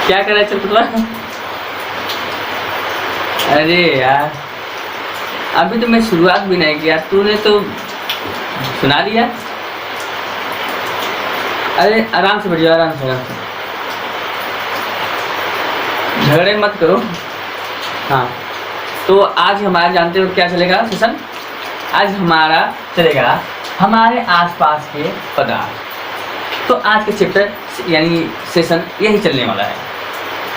क्या कर रहा है चुटकुला? अरे यार अभी तो मैं शुरुआत भी नहीं किया, तूने तो सुना दिया। अरे आराम से बैठ जाओ, आराम से झगड़े मत करो। हाँ तो आज हमारा जानते हो क्या चलेगा सेशन? आज हमारा चलेगा हमारे आसपास के पदार्थ। तो आज के चैप्टर यानी सेशन यही चलने वाला है।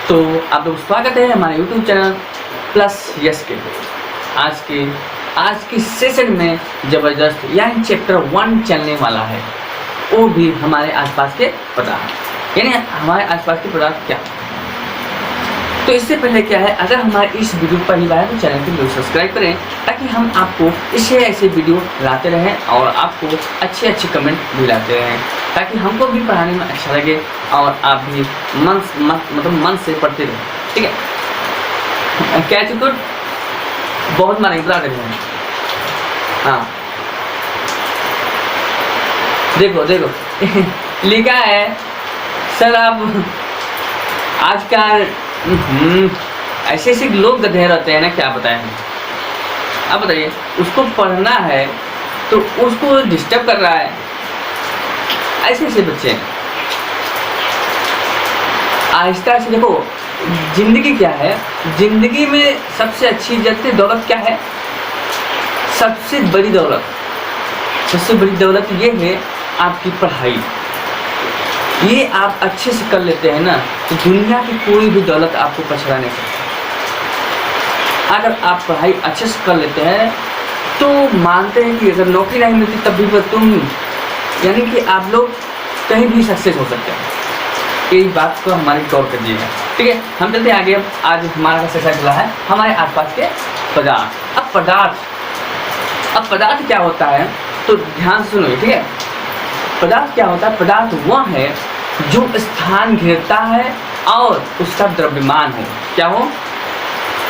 तो आप लोग स्वागत है हमारे YouTube चैनल प्लस यस के। आज की सेशन में ज़बरदस्त यानी चैप्टर 1 चलने वाला है, वो भी हमारे आसपास के पदार्थ। यानी हमारे आसपास के पदार्थ क्या। तो इससे पहले क्या है, अगर हमारे इस वीडियो पर ही आए तो चैनल को जरूर सब्सक्राइब करें, ताकि हम आपको ऐसे वीडियो लाते रहें और आपको अच्छे कमेंट भी लाते रहें, ताकि हमको भी पढ़ाने में अच्छा लगे और आप भी मन से पढ़ते रहें। ठीक है, कैच गुड बहुत माने बता रहे हैं। हाँ देखो लिखा है सर आप आजकल ऐसे लोग गधे रहते हैं ना, क्या बताएं हम। अब बताइए, उसको पढ़ना है तो उसको डिस्टर्ब कर रहा है। ऐसे बच्चे हैं। आहिस्ता से देखो, जिंदगी क्या है, जिंदगी में सबसे अच्छी दौलत क्या है? सबसे बड़ी दौलत ये है आपकी पढ़ाई। ये आप अच्छे से कर लेते हैं ना, तो दुनिया की कोई भी दौलत आपको पछड़ा नहीं सकती। अगर आप पढ़ाई अच्छे से कर लेते हैं तो मानते हैं कि अगर नौकरी नहीं मिलती तब भी तुम यानी कि आप लोग कहीं भी सक्सेस हो सकते हैं। यही बात को हमारी गौर करिएगा। ठीक है, हम चलते हैं आगे। आज हमारा सेशन चला है हमारे आसपास के पदार्थ। अब पदार्थ क्या होता है तो ध्यान से सुनिए। ठीक है, पदार्थ क्या होता है? पदार्थ वह है जो स्थान घेरता है और उसका द्रव्यमान हो। क्या हो?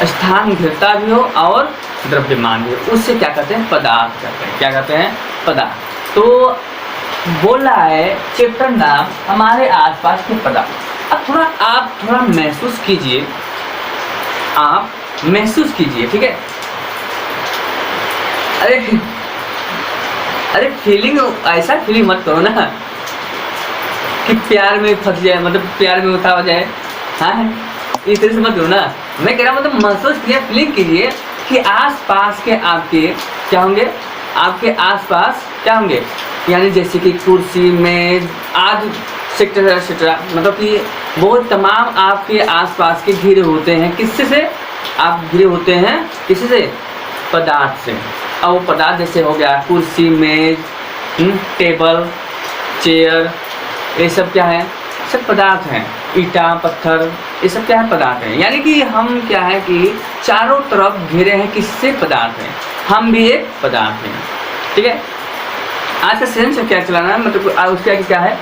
स्थान घेरता भी हो और द्रव्यमान भी हो, उससे क्या कहते हैं? पदार्थ कहते हैं। क्या कहते हैं? पदार्थ। तो बोला है चैप्टर नाम हमारे आसपास के पदार्थ। अब आप थोड़ा महसूस कीजिए, आप महसूस कीजिए। ठीक है, अरे फीलिंग ऐसा फीलिंग मत करो ना कि प्यार में फंस जाए, मतलब प्यार में उठा जाए। हाँ इस तरह से मत करो ना। मैं कह रहा हूँ मतलब महसूस कीजिए, फीलिंग कीजिए कि आसपास के आपके क्या होंगे, आपके आसपास क्या होंगे। यानी जैसे कि कुर्सी, मेज आदि एक्सेट्रा, मतलब कि बहुत तमाम आपके आसपास के घिरे होते हैं। किससे से आप घिरे होते हैं? किसी से? पदार्थ से। और वो पदार्थ जैसे हो गया कुर्सी, मेज, टेबल, चेयर, ये सब क्या है? सब पदार्थ हैं। ईटा, पत्थर, ये सब क्या है? पदार्थ हैं। यानी कि हम क्या है कि चारों तरफ घिरे हैं। किससे? पदार्थ हैं। हम भी एक पदार्थ हैं। ठीक है, आज का सेंस क्या चलाना है, मतलब उसके आगे क्या है?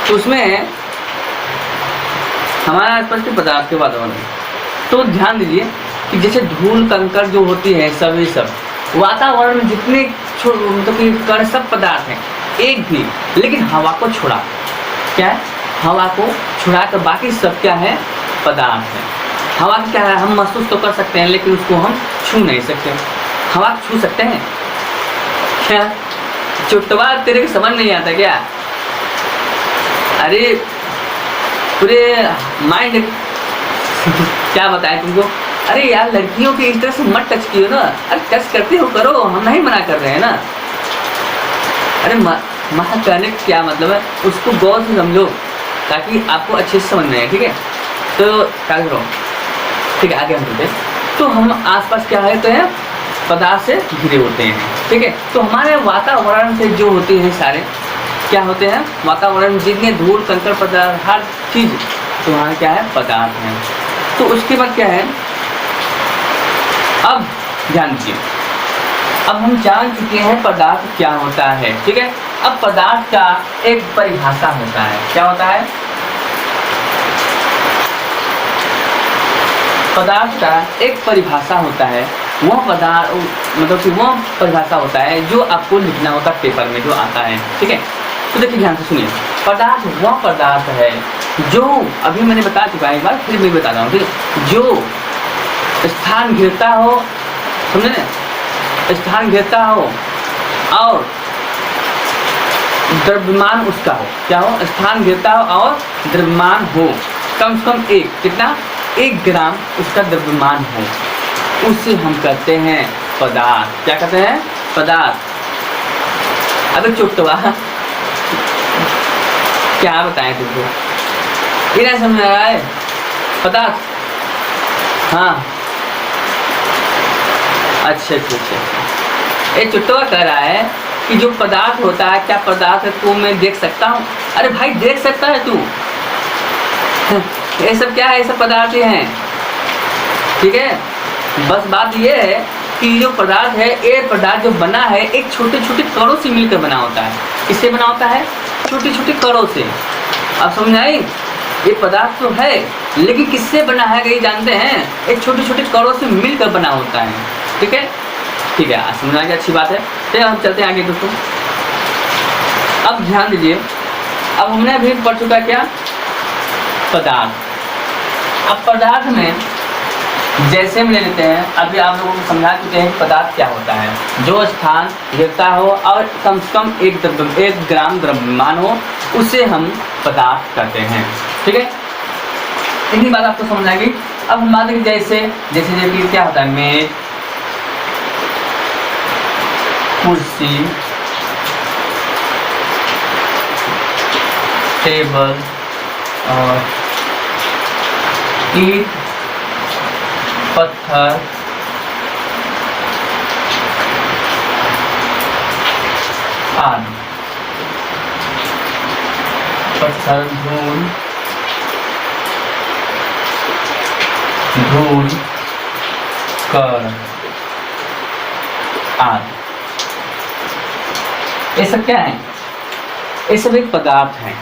तो उसमें हमारे आसपास के पदार्थ के वातावरण। तो ध्यान दीजिए कि जैसे धूल कंकड़ जो होती है सब वातावरण में जितने मतलब कि कण सब पदार्थ हैं, एक भी लेकिन हवा को छोड़ा। क्या है? हवा को छुड़ा कर बाकी सब क्या है? पदार्थ है। हवा क्या है? हम महसूस तो कर सकते हैं लेकिन उसको हम छू नहीं सकते। हवा छू सकते हैं क्या? चुटवा तेरे को समझ नहीं आता क्या? अरे पूरे माइंड क्या बताएं तुमको। अरे यार लड़कियों की इस तरह से मत टच कियो ना। अरे टच करते हो करो, हम नहीं मना कर रहे हैं ना। अरे मना करने का क्या मतलब है, उसको गौर से समझो ताकि आपको अच्छे से समझ में आए। ठीक है, तो क्या करो। ठीक है, आगे हम चलते हैं। तो हम आसपास क्या है तो है पदार्थ से घिरे होते हैं। ठीक है, तो हमारे वातावरण से जो होते हैं सारे क्या होते हैं? वातावरण जितने धूल कंकड़ पदार्थ हर चीज़, तो वहाँ क्या है? पदार्थ हैं। तो उसके बाद क्या है? अब ध्यान दीजिए, अब हम जान चुके हैं पदार्थ क्या होता है। ठीक है, अब पदार्थ का एक परिभाषा होता है। क्या होता है? पदार्थ का एक परिभाषा होता है वह पदार्थ, मतलब कि वह परिभाषा होता है जो आपको लिखना होता है पेपर में जो आता है, ठीक है। तो देखिए ध्यान से सुनिए, पदार्थ वह पदार्थ है जो, अभी मैंने बता चुका है एक बार, फिर मैं बता रहा हूँ, ठीक है, जो स्थान घेरता हो, समझे ना, स्थान घेरता हो और द्रव्यमान उसका हो, क्या हो, स्थान घेरता हो और द्रव्यमान हो, कम से कम एक, कितना, 1 ग्राम उसका द्रव्यमान हो, उसे हम कहते हैं पदार्थ। क्या कहते हैं? पदार्थ। अबे चुटवा, क्या बताएं तुमको, ये नहीं समझ रहा है? पदार्थ, हाँ, अच्छा, ये चुटवा कह रहा है कि जो पदार्थ होता है, क्या पदार्थ है, तो मैं देख सकता हूँ। अरे भाई देख सकता है तू, ये सब क्या है, ये सब पदार्थ ही हैं, ठीक है। बस बात ये है कि जो पदार्थ है, ये पदार्थ जो बना है एक छोटे छोटे कणों से मिलकर बना होता है। किससे बना होता है? छोटे छोटे कणों से। आप समझ आई? ये पदार्थ तो है, लेकिन किससे बना है ये जानते हैं? एक छोटे छोटे कणों से मिलकर बना होता है, ठीक है। ठीक है, समझना की अच्छी बात है। चलिए हम चलते हैं आगे दोस्तों। अब ध्यान दीजिए, अब हमने अभी पढ़ चुका क्या? पदार्थ। अब पदार्थ में जैसे हम ले लेते हैं, अभी आप लोगों को समझा चुके हैं पदार्थ क्या होता है, जो स्थान घेरता हो और कम से कम 1 ग्राम द्रव्यमान हो, उसे हम पदार्थ कहते हैं, ठीक है। इतनी बात आपको समझ आएगी। अब हम बात करें जैसे जैसे क्या होता है, मेज, कुर्सी, टेबल और ईंट, पत्थर, आदि। पत्थर, धूल, कण आदि, ये सब क्या है? ये सब एक पदार्थ है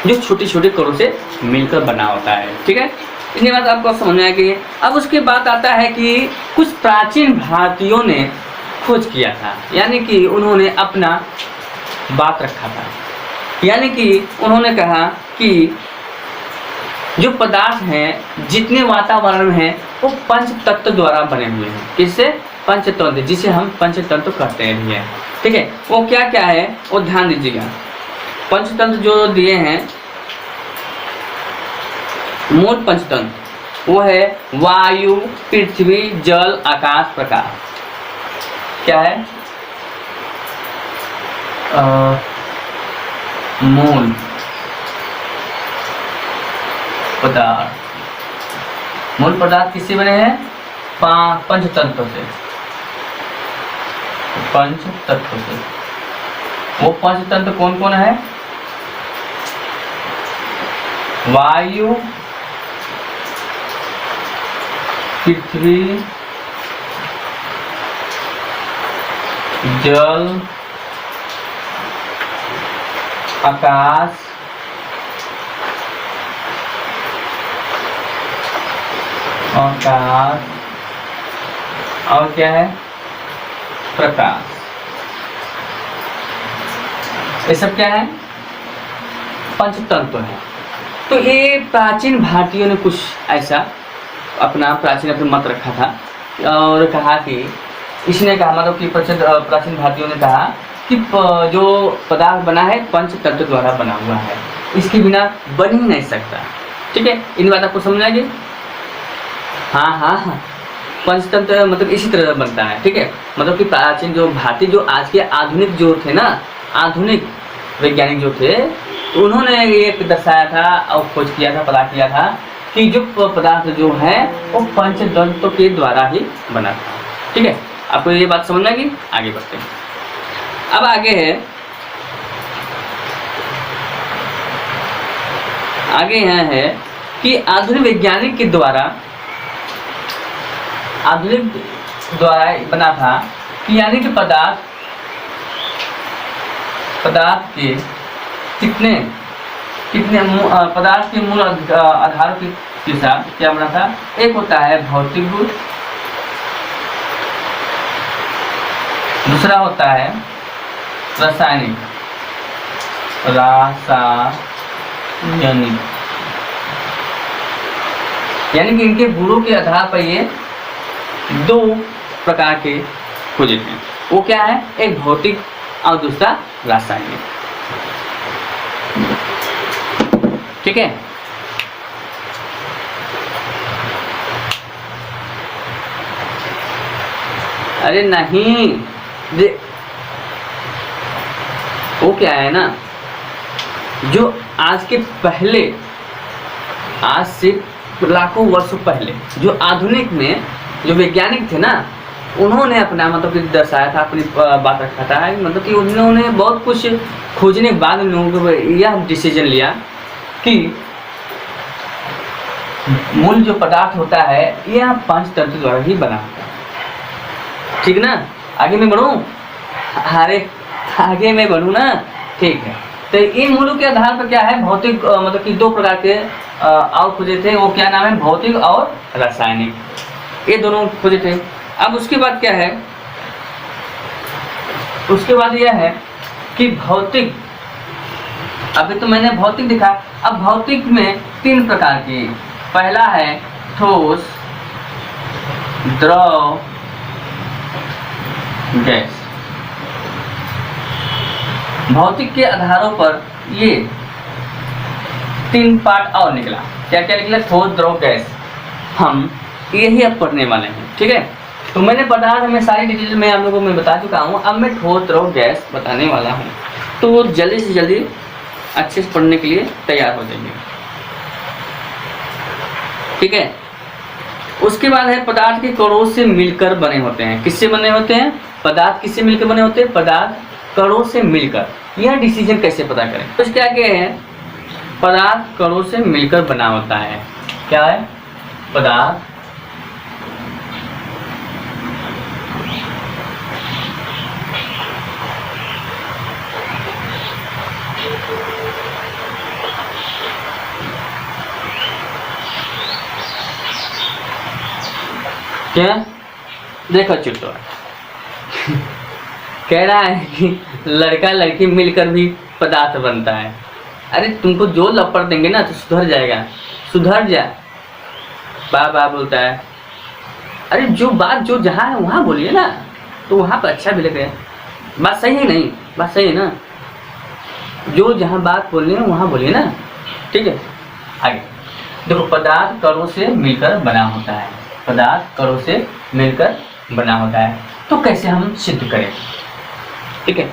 जो छोटे छोटे कणों से मिलकर बना होता है, ठीक है। इतनी बात आपको समझ में आएगी। अब उसके बाद आता है कि कुछ प्राचीन भारतीयों ने खोज किया था, यानी कि उन्होंने अपना बात रखा था, यानी कि उन्होंने कहा कि जो पदार्थ हैं, जितने वातावरण हैं, वो पंच तत्व द्वारा बने हुए हैं। किससे? पंचतत्व, जिसे हम पंचतत्व कहते हैं भी है, ठीक है। वो क्या क्या है वो ध्यान दीजिएगा। पंचतंत्र जो दिए हैं, मूल पंचतंत्र, वो है वायु, पृथ्वी, जल, आकाश, प्रकाश। क्या है? मूल पदार्थ। मूल पदार्थ किससे बने हैं? पंचतत्व से। पंचतत्व से। वो पंचतत्व कौन कौन है? वायु, पृथ्वी, जल, आकाश, और क्या है? प्रकाश। ये सब क्या है? पंचतत्व है। तो ये प्राचीन भारतीयों ने कुछ ऐसा अपना मत रखा था और कहा कि इसने कहा, मतलब कि प्राचीन भारतीयों ने कहा कि जो पदार्थ बना है पंच तत्व द्वारा बना हुआ है, इसके बिना बन ही नहीं सकता, ठीक है। इन बात आपको समझ आएगी? हाँ, पंचतंत्र मतलब इसी तरह बनता है, ठीक है। मतलब कि प्राचीन जो भारतीय, जो आज के आधुनिक जो थे ना, आधुनिक वैज्ञानिक जो थे, उन्होंने ये दर्शाया था और खोज किया था, पता किया था कि जो पदार्थ जो है वो पंचतत्व के द्वारा ही बना था, ठीक है। आपको ये बात समझ में आएगी? आगे बढ़ते हैं। अब आगे यहाँ है कि आधुनिक वैज्ञानिक के द्वारा बना था कि यानी कि पदार्थ के कितने पदार्थ के मूल आधारों के साथ क्या बना था? एक होता है भौतिक गुण, दूसरा होता है रासायनिक, यानी कि इनके गुणों के आधार पर ये दो प्रकार के खोजे थे। वो क्या है, एक भौतिक और दूसरा रासायनिक। ठीक है, अरे नहीं, वो क्या है ना, जो आज के पहले, आज से लाखों वर्षों पहले जो आधुनिक में जो वैज्ञानिक थे ना, उन्होंने अपना मतलब कि दर्शाया था, अपनी बात रखा था, मतलब कि उन्होंने बहुत कुछ खोजने के बाद उन लोगों को यह डिसीजन लिया कि मूल जो पदार्थ होता है यह पंच तत्व द्वारा ही बना होता है। ठीक ना, आगे मैं बढ़ूँ, अरे आगे मैं बढ़ूँ ना, ठीक है। तो इन मूलों के आधार पर क्या है, भौतिक मतलब कि दो प्रकार के और खोजे थे। वो क्या नाम है, भौतिक और रासायनिक, ये दोनों खोजे थे। अब उसके बाद क्या है, उसके बाद यह है कि भौतिक, अभी तो मैंने भौतिक दिखा, अब भौतिक में तीन प्रकार की, पहला है ठोस, द्रव, गैस। भौतिक के आधारों पर ये तीन पार्ट और निकला, क्या क्या निकला, ठोस, द्रव, गैस। हम यही अब पढ़ने वाले हैं। ठीक है, तो मैंने पदार्थ में सारी डिटेल में आप लोगों को मैं बता चुका हूँ, अब मैं ठोस, द्रव, गैस बताने वाला हूँ। तो जल्दी से जल्दी अच्छे से पढ़ने के लिए तैयार हो जाइए। ठीक है, उसके बाद है पदार्थ के कणों से मिलकर बने होते हैं। किससे बने होते हैं, पदार्थ किससे मिलकर बने होते हैं, पदार्थ कणों से मिलकर। यह डिसीजन कैसे पता करें, तो क्या क्या है, पदार्थ कणों से मिलकर बना होता है। क्या है, पदार्थ क्या, देखो चुटो कह रहा है कि लड़का लड़की मिलकर भी पदार्थ बनता है। अरे तुमको जो लपड़ देंगे ना तो सुधर जाएगा, सुधर जा, बा बा बोलता है। अरे जो बात जो जहाँ है वहाँ बोलिए ना, तो वहाँ पर अच्छा भी लगेगा। बात सही है नहीं, बात सही है ना, जो जहाँ बात बोलनी है वहाँ बोलिए ना। ठीक है, आगे देखो, पदार्थ कणों से मिलकर बना होता है, पदार्थ कणों से मिलकर बना होता है। तो कैसे हम सिद्ध करें, ठीक है,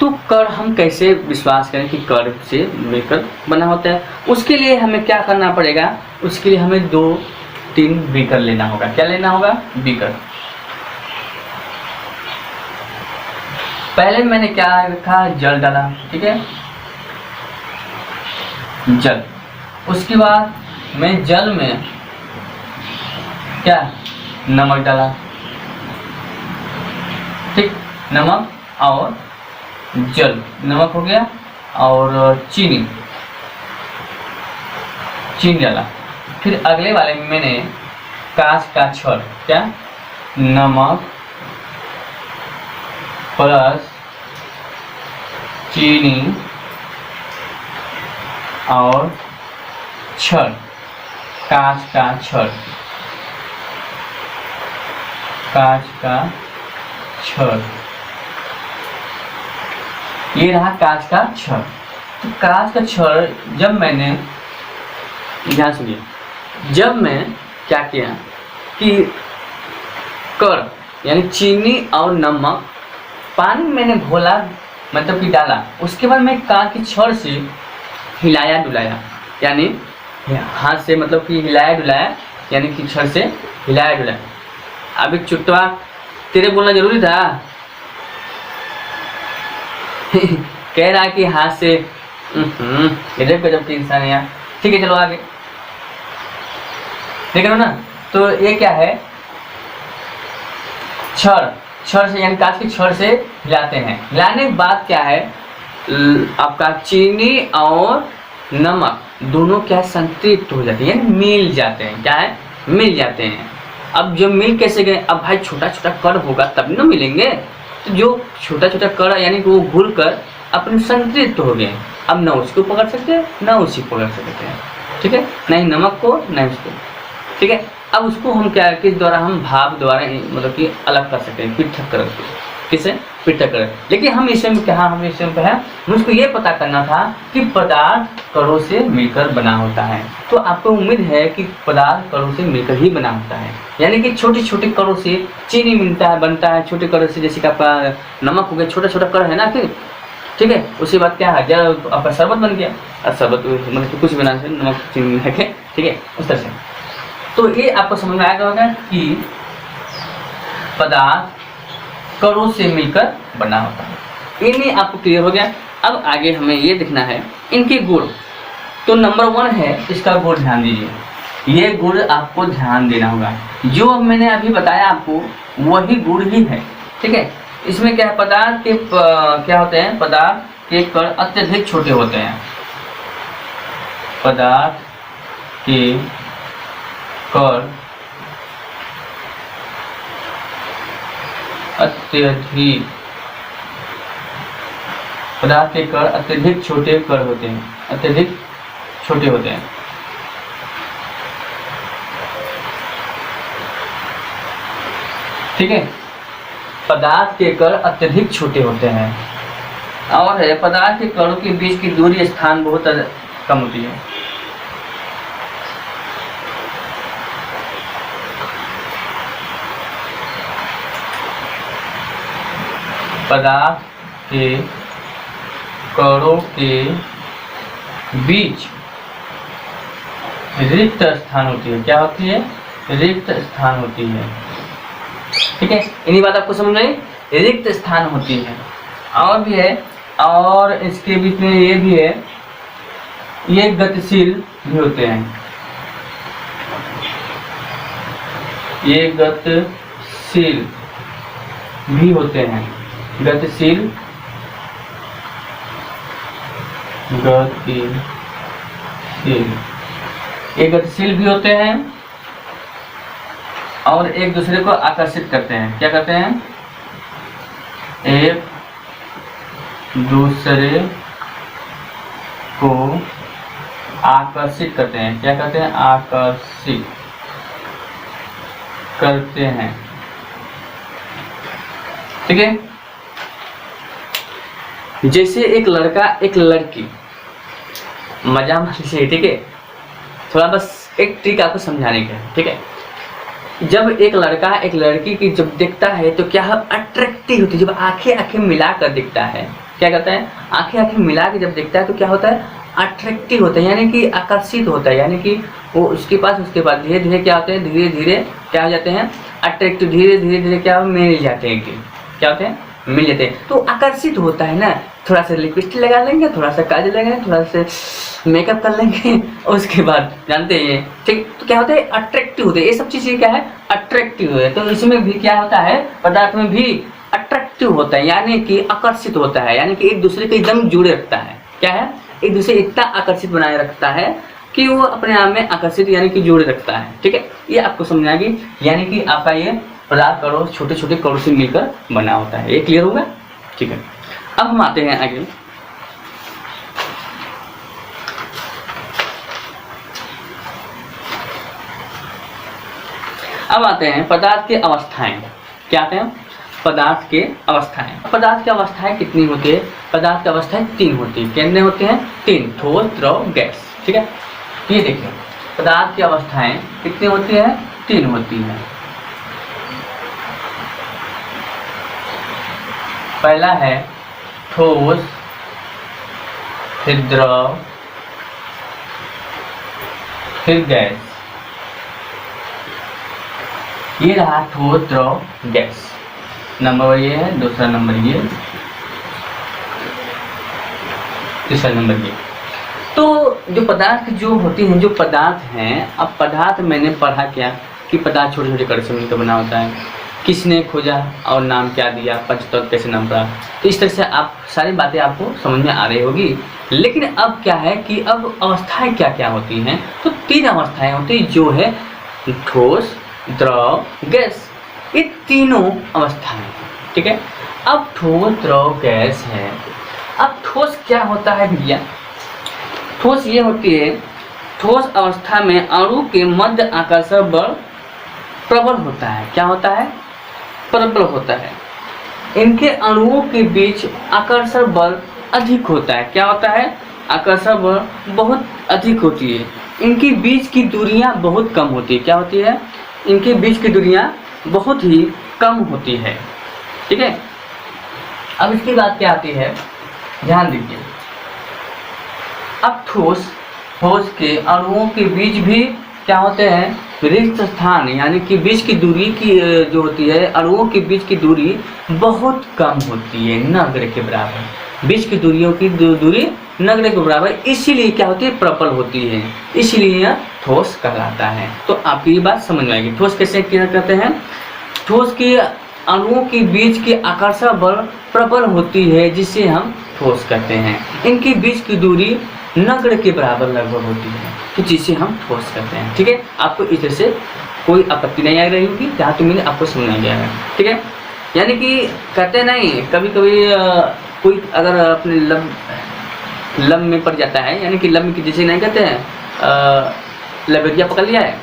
तो कण हम कैसे विश्वास करें कि कण से मिलकर बना होता है। उसके लिए हमें क्या करना पड़ेगा, उसके लिए हमें 2-3 बीकर लेना होगा। क्या लेना होगा, बीकर। पहले मैंने क्या रखा, जल डाला। ठीक है, जल। उसके बाद मैं जल में क्या, नमक डाला। ठीक, नमक और जल, नमक हो गया, और चीनी डाला। फिर अगले वाले में मैंने कांच का छड़, क्या, नमक प्लस चीनी और छड़, कांच का छड़, कांच का छड़, ये रहा कांच का छड़। तो कांच का छड़ जब मैंने, ध्यान सुनिए, जब मैं क्या किया कि कण यानी चीनी और नमक पानी मैंने घोला, मतलब कि डाला, उसके बाद मैं कांच के छड़ से हिलाया डुलाया, यानी हाथ से मतलब कि हिलाया डुलाया, यानी कि छड़ से हिलाया डुलाया। अभी चुटवा तेरे बोलना जरूरी था कह रहा कि हाथ से, गजब गजब के इंसान है यार। ठीक है, चलो आगे देख रहे हो ना। तो ये क्या है, छड़ से, यानी कांच की छड़ से हिलाते हैं। हिलाने के बाद क्या है, आपका चीनी और नमक दोनों क्या संतृप्त हो जाते हैं, यानी मिल जाते हैं। क्या है, मिल जाते हैं। अब जो मिल कैसे गए, अब भाई छोटा छोटा कण होगा तब ना मिलेंगे, तो जो छोटा छोटा कण यानी कि वो घुल कर अपने संतृप्त हो गए, अब ना उसको पकड़ सकते हैं ना उसी को पकड़ सकते हैं, ठीक है, ना ही नमक को ना उसको, ठीक है। अब उसको हम क्या किस द्वारा, हम भाप द्वारा मतलब कि अलग कर सकते हैं, पृथक कर, किसे पृथक कर। लेकिन हम इसमें क्या, हम इसमें क्या है, मुझको ये पता करना था कि पदार्थ कणों से मिलकर बना होता है। तो आपको उम्मीद है कि पदार्थ कणों से मिलकर ही बना होता है, यानी कि छोटे छोटे कणों से चीनी मिलता है, बनता है, छोटे कणों से जैसे कि आपका नमक हो गया, छोटा छोटा कण है ना, फिर ठीक है। उसके बाद क्या है, जब आपका शरबत बन गया, और शरबत मतलब कि कुछ बना से नमक चीनी मिला के, ठीक है, उस तरह से। तो ये आपको समझ में आएगा होगा कि पदार्थ कणों से मिलकर बना होता है। इन्हें आपको क्लियर हो गया। अब आगे हमें ये देखना है इनके गुण। तो नंबर 1 है इसका गुण, ध्यान दीजिए, ये गुण आपको ध्यान देना होगा। जो मैंने अभी बताया आपको वही गुण ही है, ठीक है। इसमें क्या है, पदार्थ के क्या होते हैं, पदार्थ के कण अत्यधिक छोटे होते हैं, पदार्थ के कण अत्यधिक, पदार्थ के कण अत्यधिक छोटे कण होते हैं, अत्यधिक छोटे होते हैं, ठीक है। पदार्थ के कण अत्यधिक छोटे होते हैं, और है पदार्थ के कणों के बीच की दूरी स्थान बहुत कम होती है। पदार्थ के कणों के बीच रिक्त स्थान होती है, क्या होती है, रिक्त स्थान होती है, ठीक है। इन्हीं बात आपको समझ में, रिक्त स्थान होती है। और भी है, और इसके बीच में ये भी है, ये गतिशील भी होते हैं, ये गतिशील भी होते हैं, गतिशील, गतिशील, ये गतिशील भी होते हैं और एक दूसरे को आकर्षित करते हैं। क्या करते हैं, एक दूसरे को आकर्षित करते हैं। क्या करते हैं, आकर्षित करते हैं, ठीक है। जैसे एक लड़का एक लड़की, मजा मत लीजिए, ठीक है, थोड़ा बस एक ट्रिक आपको समझाने का है, ठीक है। जब एक लड़का एक लड़की की जब देखता है तो क्या अट्रैक्टिव होती है, जब आंखें आंखें मिलाकर दिखता है, क्या करता है, आंखें आंखें मिला के जब देखता है तो क्या होता है, अट्रैक्टिव होता है, यानी कि आकर्षित होता है, यानी कि वो उसके पास, उसके बाद धीरे धीरे क्या होते हैं, धीरे धीरे क्या हो जाते हैं, अट्रैक्टिव, धीरे धीरे धीरे क्या मिल जाते हैं, क्या होते हैं, मिल जाते हैं। तो आकर्षित होता है ना, थोड़ा सा लिपस्टिक लगा लेंगे, थोड़ा सा काजल लगाएंगे, थोड़ा सा मेकअप कर लेंगे, और उसके बाद जानते हैं, ठीक, तो क्या होता है, अट्रैक्टिव होते हैं। ये सब चीज़ें क्या है, अट्रैक्टिव है। तो इसमें भी क्या होता है, पदार्थ में भी अट्रैक्टिव होता है, यानी कि आकर्षित होता है, यानी कि एक दूसरे के एकदम जुड़े रखता है। क्या है, एक दूसरे इतना आकर्षित बनाए रखता है कि वो अपने आप में आकर्षित यानी कि जोड़े रखता है, ठीक है। ये आपको समझना कि यानी कि आपका ये पदार्थ कणों छोटे छोटे कणों से मिलकर बना होता है। ये क्लियर होगा, ठीक है। अब हम आते हैं आगे, अब आते हैं पदार्थ के अवस्थाएं। क्या आते हैं, पदार्थ के अवस्थाएं। पदार्थ की अवस्थाएं कितनी होती है, पदार्थ की अवस्थाएं 3 होती है। कितने होते हैं, 3, ठोस, द्रव, गैस, ठीक है। ये देखिए पदार्थ की अवस्थाएं कितनी होती है, 3 होती हैं। पहला है ठोस, फिर द्रव, फिर गैस। ये रहा ठोस, द्रव, गैस। नंबर ये है, दूसरा नंबर ये, तीसरा नंबर ये। तो जो पदार्थ जो होती हैं, जो पदार्थ हैं, अब पदार्थ मैंने पढ़ा क्या कि पदार्थ छोटे छोटे कण से मिलकर बना होता है। किसने खोजा और नाम क्या दिया, पंचतत्व कैसे नाम पड़ा। तो इस तरह से आप सारी बातें आपको समझ में आ रही होगी। लेकिन अब क्या है कि अब अवस्थाएं क्या क्या होती हैं, तो 3 अवस्थाएं होती हैं, जो है ठोस, द्रव, गैस। ये तीनों अवस्थाएं, ठीक है। अब ठोस द्रव गैस है। अब ठोस क्या होता है भैया? ठोस ये होती है, ठोस अवस्था में अणु के मध्य आकर्षण बल प्रबल होता है। क्या होता है? प्रबल होता है। इनके अणुओं के बीच आकर्षण बल अधिक होता है। क्या होता है? आकर्षण बल बहुत अधिक होती है। इनके बीच की दूरियां बहुत कम होती है। क्या होती है? इनके बीच की दूरियां बहुत ही कम होती है। ठीक है, अब इसकी बात क्या आती है, ध्यान दीजिए। अब ठोस के अणुओं के बीच भी क्या होते हैं? रिक्त स्थान, यानी कि बीच की दूरी की जो होती है, अणुओं के बीच की दूरी बहुत कम होती है, नगण्य के बराबर। बीच की दूरियों की दूरी नगण्य के बराबर, इसीलिए क्या होती है? प्रबल होती है, इसलिए यह ठोस कहलाता है। तो आपकी ये बात समझ में आएगी। ठोस कैसे क्या कहते हैं? ठोस के अणुओं के बीच की आकर्षण बल प्रबल होती है, जिसे हम ठोस कहते हैं। इनके बीच की दूरी नगण्य के बराबर लगभग होती है, तो जिसे हम ठोस कहते हैं। ठीक है, आपको इस तरह से कोई आपत्ति नहीं आ रही होगी, जहाँ तक मैंने आपको समझ गया है। ठीक है, यानी कि कहते नहीं, कभी कभी कोई अगर अपने लब में पड़ जाता है, यानी कि लब की जिसे नहीं कहते हैं लबेरिया पकड़ लिया है,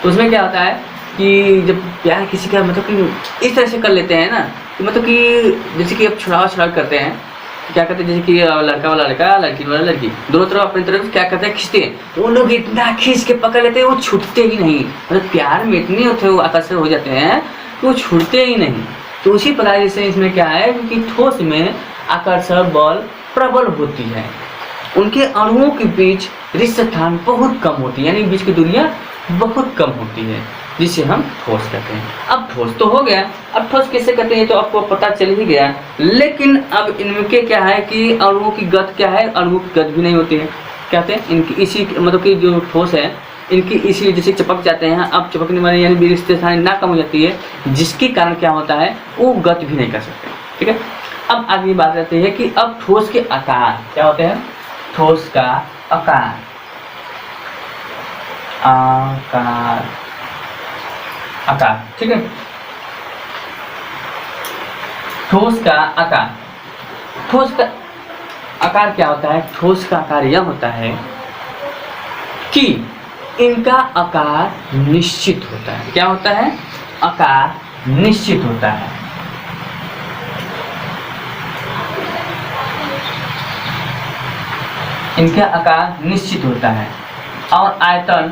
तो उसमें क्या होता है कि जब प्यार किसी का मतलब कि इस तरह से कर लेते हैं ना, कि मतलब कि जैसे कि अब छुड़ाव करते हैं, क्या कहते हैं, जैसे कि लड़का वाला लड़का, लड़की वाला लड़की, दोनों तरफ अपनी तरफ क्या करते हैं? खींचते हैं। तो वो लोग इतना खींच के पकड़ लेते हैं, वो छूटते ही नहीं। मतलब प्यार में इतने होते हैं, वो आकर्षण हो जाते हैं कि वो छूटते ही नहीं। तो उसी प्रकार जैसे इसमें क्या है कि ठोस में आकर्षण बल प्रबल होती है, उनके अणुओं के बीच रिक्त स्थान बहुत कम होती है, यानी बीच की दूरियां बहुत कम होती है, जिसे हम ठोस कहते हैं। अब ठोस तो हो गया, अब ठोस कैसे कहते हैं तो आपको पता चल ही गया। लेकिन अब इनके क्या है कि अणुओं की गति क्या है? अणुओं की गति भी नहीं होती है। कहते हैं इनकी इसी मतलब कि जो ठोस है, इनकी इसी जैसे चिपक जाते हैं, अब चिपकने वाले यानी रिक्त स्थान ना कम हो जाती है, जिसके कारण क्या होता है? वो गति भी नहीं कर सकते। ठीक है, अब आगे बात आती है कि अब ठोस के आकार क्या होते हैं? ठोस का आकार, आकार। ठीक है, ठोस का आकार, ठोस का आकार क्या होता है? ठोस का आकार यह होता है कि इनका आकार निश्चित होता है। क्या होता है? आकार निश्चित होता है। इनका आकार निश्चित होता है और आयतन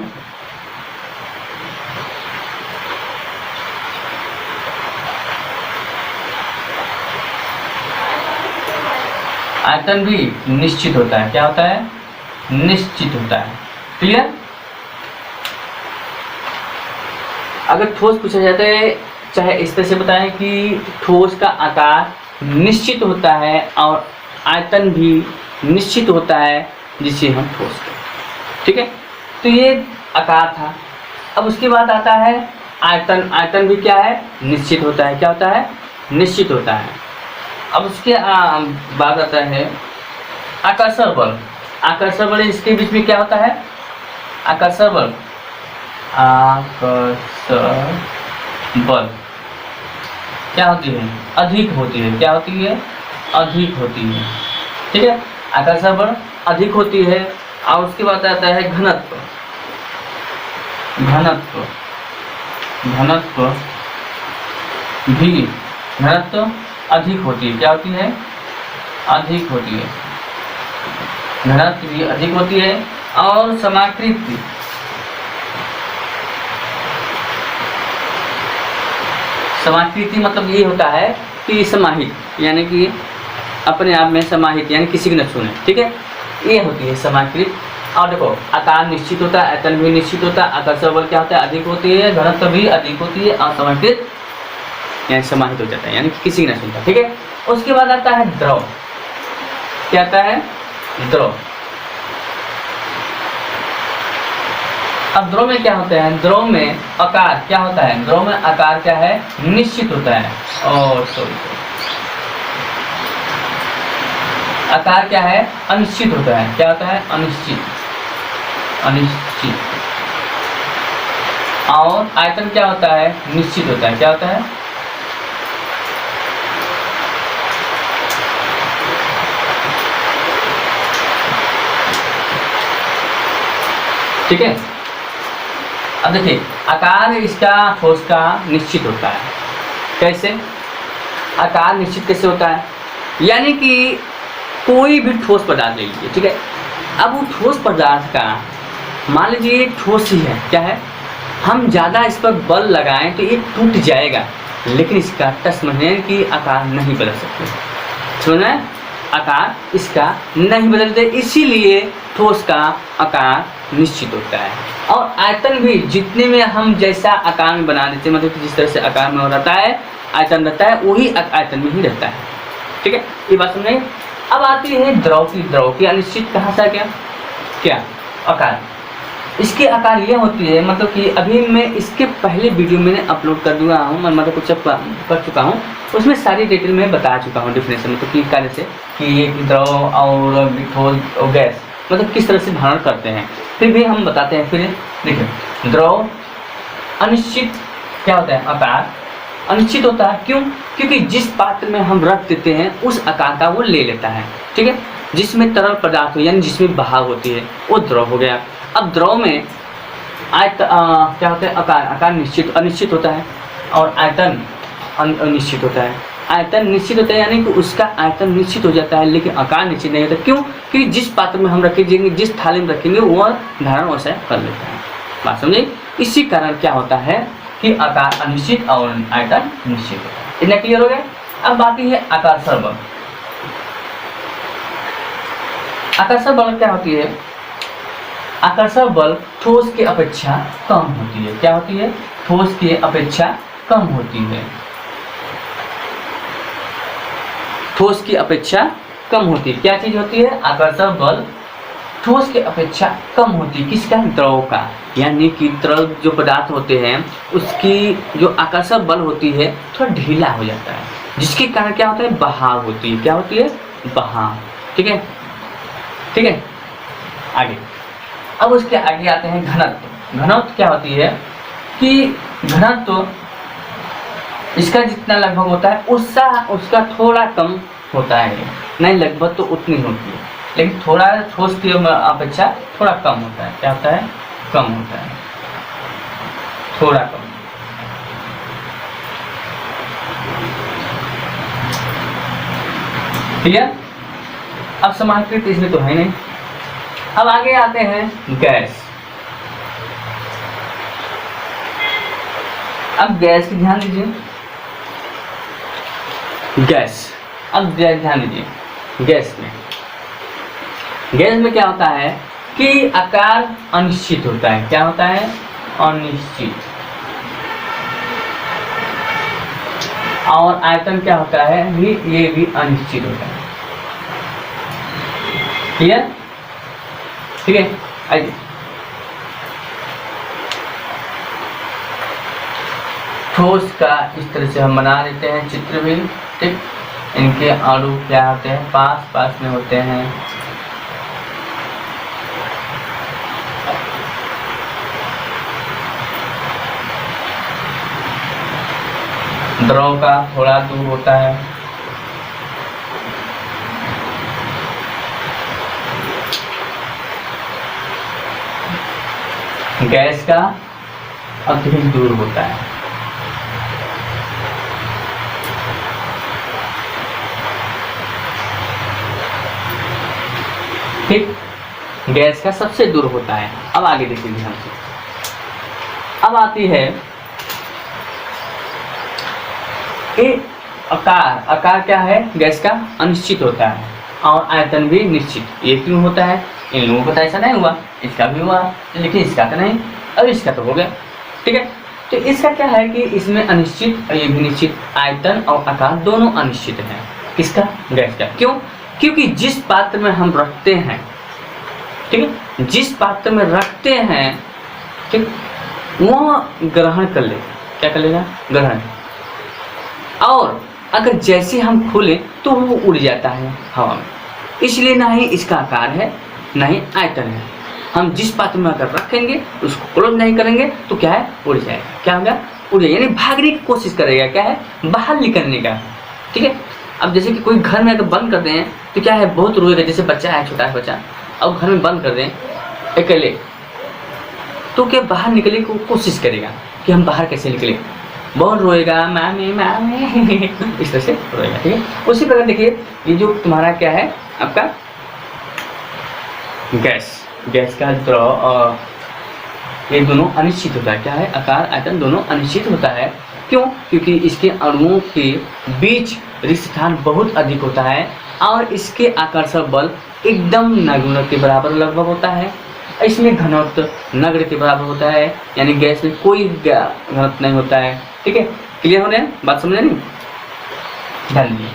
भी निश्चित होता है। क्या होता है? निश्चित होता है। क्लियर? अगर ठोस पूछा जाता है, चाहे इस तरह से बताएं कि ठोस का आकार निश्चित होता है और आयतन भी निश्चित होता है, जिसे हम ठोस कहते हैं। ठीक है, तो ये आकार था। अब उसके बाद आता है आयतन। आयतन भी क्या है? निश्चित होता है। क्या होता है? निश्चित होता है। अब उसके बाद आता है आकर्षण बल। आकर्षण बल, इसके बीच में क्या होता है? आकर्षण बल, आकर्षण बल क्या होती है? अधिक होती है। क्या होती है? अधिक होती है। ठीक है, आकर्षण बल अधिक होती है। और उसके बाद आता है घनत्व। घनत्व, घनत्व भी, घनत्व अधिक होती है। क्या होती है? अधिक होती है। घनत्व भी अधिक होती है। और समाकृति, समाकृति मतलब ये होता है कि समाहित, यानी कि अपने आप में समाहित, यानी किसी की न छूने। ठीक है, ये होती है समाकृत। और देखो, आकार निश्चित होता है, आयतन भी निश्चित होता है, आकर्षण बल क्या होता है? अधिक होती है, घनत्व भी अधिक होती है और समाकृत यानी समाहित हो जाता है, यानी कि किसी की न छूता। ठीक है, उसके बाद आता है द्रव। क्या आता है? द्रव। अब द्रव में क्या होता है? द्रव में आकार क्या होता है? द्रव में आकार क्या है? निश्चित होता है। और आकार क्या है? अनिश्चित होता है। क्या होता है? अनिश्चित, अनिश्चित। और आयतन क्या होता है? निश्चित होता है। क्या होता है? ठीक है। अब देखिए आकार इसका ठोस का निश्चित होता है। कैसे आकार निश्चित कैसे होता है? यानी कि कोई भी ठोस पदार्थ ले लीजिए, ठीक है। अब वो ठोस पदार्थ का मान लीजिए ठोस ही है, क्या है, हम ज़्यादा इस पर बल लगाएं तो ये टूट जाएगा, लेकिन इसका तस्मने की आकार नहीं बदल सकते। सुना, आकार इसका नहीं बदलते, इसीलिए ठोस का आकार निश्चित होता है। और आयतन भी जितने में हम जैसा आकार में बना देते हैं, मतलब कि जिस तरह से आकार में रहता है आयतन रहता है, वही आयतन में ही रहता है, ठीक है। ये बात समझिए। अब आती है द्रव की अनिश्चित कहाँ से क्या आकार, इसके आकार ये होती है, मतलब कि अभी मैं इसके पहले वीडियो मैंने अपलोड कर दिया हूँ, मैं मतलब कुछ कर चुका हूँ, उसमें सारी डिटेल में बता चुका हूँ डिफिनेशन, मतलब कि कार्य से कि एक द्रव और ठोस और गैस मतलब किस तरह से धारण करते हैं। फिर भी हम बताते हैं। फिर देखिए द्रव अनिश्चित क्या होता है, आकार अनिश्चित होता है। क्यों? क्योंकि जिस पात्र में हम रख देते हैं उस आकार का वो ले लेता है, ठीक है। जिसमें तरल पदार्थ हो यानी जिसमें बहाव होती है वो द्रव हो गया। अब द्रव में क्या होता है, आकार निश्चित अनिश्चित होता है और आयतन अनिश्चित होता है। आयतन निश्चित होता है यानी कि उसका आयतन निश्चित हो जाता है, लेकिन आकार निश्चित नहीं होता। क्यों? क्योंकि जिस पात्र में हम रखेंगे, जिस थाली में रखेंगे, वह धारण वैसा कर लेता है। बात समझे? इसी कारण क्या होता है कि आकार अनिश्चित और आयतन निश्चित होता है। इतना क्लियर हो गया। अब बाकी है आकर्षण बल। आकर्षण बल क्या होती है? आकर्षण बल ठोस की अपेक्षा कम होती है। क्या होती है? ठोस की अपेक्षा कम होती है। ठोस की अपेक्षा कम होती है। क्या चीज होती है? आकर्षण बल ठोस की अपेक्षा कम होती है। किसका? द्रव का। यानी कि द्रव जो पदार्थ होते हैं उसकी जो आकर्षण बल होती है थोड़ा ढीला हो जाता है, जिसके कारण क्या होता है? बहाव होती है। क्या होती है? बहाव। ठीक है, ठीक है। आगे अब उसके आगे आते हैं घनत्व। घनत्व क्या होती है कि घनत्व इसका जितना लगभग होता है उसका थोड़ा कम होता है, नहीं लगभग तो उतनी होती है, लेकिन थोड़ा ठोस की अपेक्षा थोड़ा कम होता है। क्या होता है? कम होता है, थोड़ा कम। ठीक है। अब समानकृत इसमें तो है नहीं। अब आगे आते हैं गैस। अब गैस की ध्यान दीजिए। गैस, अब ध्यान दीजिए। गैस में क्या होता है कि आकार अनिश्चित होता है। क्या होता है? अनिश्चित। और आयतन क्या होता है? ये भी अनिश्चित होता है। क्लियर? ठीक है। आइए ठोस का इस तरह से हम बना देते हैं चित्र भी, ठीक। इनके अणु क्या होते हैं? पास में होते हैं। द्रव का थोड़ा दूर होता है। गैस का अधिक दूर होता है। ठीक, गैस का सबसे दूर होता है। अब आगे देखिए ध्यान से। अब आती है आकार क्या है? गैस का अनिश्चित होता है और आयतन भी निश्चित। ये क्यों होता है? इन लोगों को तो ऐसा नहीं हुआ, इसका भी हुआ, लेकिन इसका तो नहीं, अब इसका तो हो गया। ठीक है। तो इसका क्या है कि इसमें अनिश्चित और ये भी निश्चित, आयतन और आकार दोनों अनिश्चित है। किसका? गैस का। क्यों? क्योंकि जिस पात्र में हम रखते हैं, ठीक है, जिस पात्र में रखते हैं, ठीक, वो ग्रहण कर लेगा। क्या कर लेगा? ग्रहण। और अगर जैसे हम खोलें तो वो उड़ जाता है हवा में। इसलिए ना ही इसका आकार है ना ही आयतन है। हम जिस पात्र में अगर रखेंगे उसको क्लोज नहीं करेंगे तो क्या है? उड़ जाएगा। क्या होगा? उड़ जाएगा, यानी भागने की कोशिश करेगा। क्या है? बाहर निकलने का। ठीक है। अब जैसे कि कोई घर में अगर बंद कर दें तो क्या है? बहुत रोएगा। जैसे बच्चा है, छोटा है बच्चा, अब घर में बंद कर दें अकेले, तो क्या बाहर निकलने की कोशिश करेगा कि हम बाहर कैसे निकले, बहुत रोएगा, मामी मामी इस तरह से रोएगा, ठीक है। उसी प्रकार देखिए ये जो तुम्हारा क्या है आपका गैस का द्रव और ये दोनों अनिश्चित होता है। क्या है, आकार आयतन दोनों अनिश्चित होता है। क्यों? क्योंकि इसके अणुओं के बीच रिक्त स्थान बहुत अधिक होता है और इसके आकर्षक बल एकदम नगण्य के बराबर लगभग होता है। इसमें घनत्व नगण्य के बराबर होता है, यानी गैस में कोई घनत्व नहीं होता है, ठीक है। क्लियर हो रहे हैं, बात समझ नहीं? ध्यान दीजिए,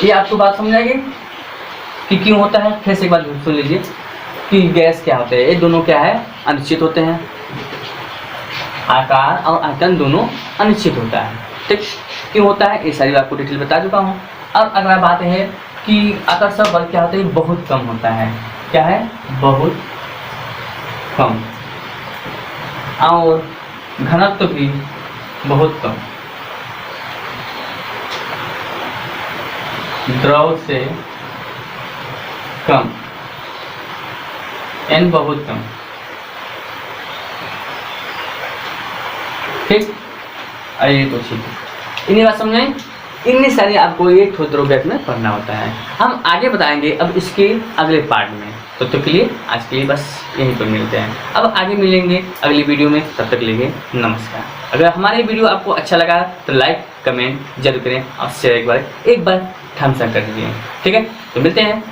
ये आपको बात समझ आएगी कि क्यों होता है। फिर से एक बार सुन लीजिए कि गैस क्या होते हैं, ये दोनों क्या है, अनिश्चित होते हैं। आकार और आयतन दोनों अनिश्चित होता है, ठीक। क्यों होता है ये सारी आपको डिटेल बता चुका हूँ। अब अगला बात है कि आकर्षक बल क्या होता है, बहुत कम होता है। क्या है, बहुत कम, और घनत्व भी बहुत कम, द्रव से कम, n बहुत कम, ठीक। आइए तो ठीक है, इन्हीं बात समझें। इतनी सारी आपको एक द्रव गैस में पढ़ना होता है। हम आगे बताएंगे अब इसके अगले पार्ट में। तो के लिए आज के लिए बस यहीं पर मिलते हैं, अब आगे मिलेंगे अगली वीडियो में। तब तक लेंगे नमस्कार। अगर हमारे वीडियो आपको अच्छा लगा तो लाइक कमेंट जरूर करें और शेयर एक बार थम्स अप कर दीजिए, ठीक है। तो मिलते हैं,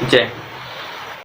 जय।